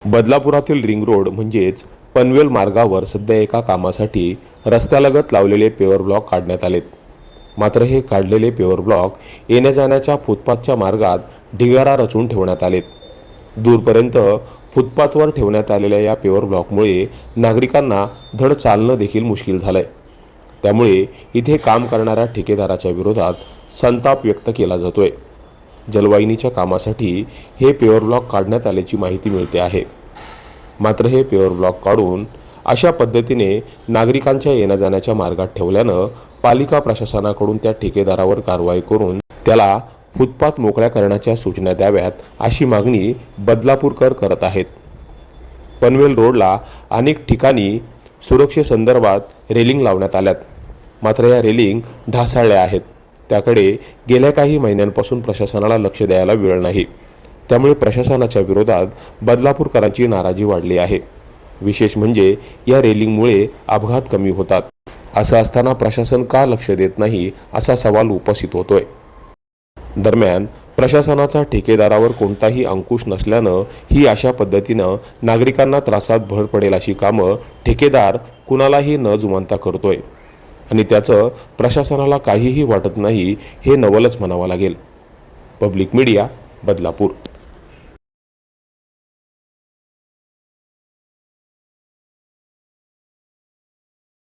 बदलापुरातील ring road म्हणजेच पनवेल मार्गावर सध्या एका कामासाठी रस्त्यालगत लावलेले पेवर ब्लॉक काढण्यात आलेत। मात्र हे काढलेले पेवर ब्लॉक येण्या जाण्याच्या फुटपाथच्या मार्गात ढिगारा रचून ठेवण्यात आलेत। दूरपर्यंत फुटपाथवर ठेवण्यात आलेल्या या पेवर ब्लॉकमुळे नागरिकांना धड चालणं देखील मुश्किल झालंय। त्यामुळे इथे काम करणाऱ्या ठेकेदाराच्या विरोधात संताप व्यक्त केला जातोय। जलवाहिनीच्या कामासाठी हे पेवर ब्लॉक काढण्यात आल्याची माहिती मिळते आहे। मात्र हे पेवर ब्लॉक काढून अशा पद्धतीने नागरिकांच्या येण्या जाण्याच्या मार्गात ठेवल्यानं पालिका प्रशासनाकडून त्या ठेकेदारावर कारवाई करून त्याला फुटपाथ मोकळ्या करण्याच्या सूचना द्याव्यात अशी मागणी बदलापूरकर करत आहेत। पनवेल रोडला अनेक ठिकाणी सुरक्षेसंदर्भात रेलिंग लावण्यात आल्यात, मात्र या रेलिंग ढासळल्या आहेत। त्याकडे गेल्या काही महिन्यांपासून प्रशासनाला लक्ष द्यायला वेळ नाही। त्यामुळे प्रशासनाच्या विरोधात बदलापूरकरांची नाराजी वाढली आहे। विशेष म्हणजे या रेलिंगमुळे अपघात कमी होतात। असं असताना प्रशासन का लक्ष देत नाही असा सवाल उपस्थित होतोय। दरम्यान प्रशासनाचा ठेकेदारावर कोणताही अंकुश नसल्यानं ही अशा पद्धतीनं नागरिकांना त्रासात भर पडेल अशी कामं ठेकेदार कुणालाही न जुमानता करतोय आणि त्याचं प्रशासनाला काहीही वाटत नाही हे नवलच म्हणावं लागेल। Public media, Badlapur.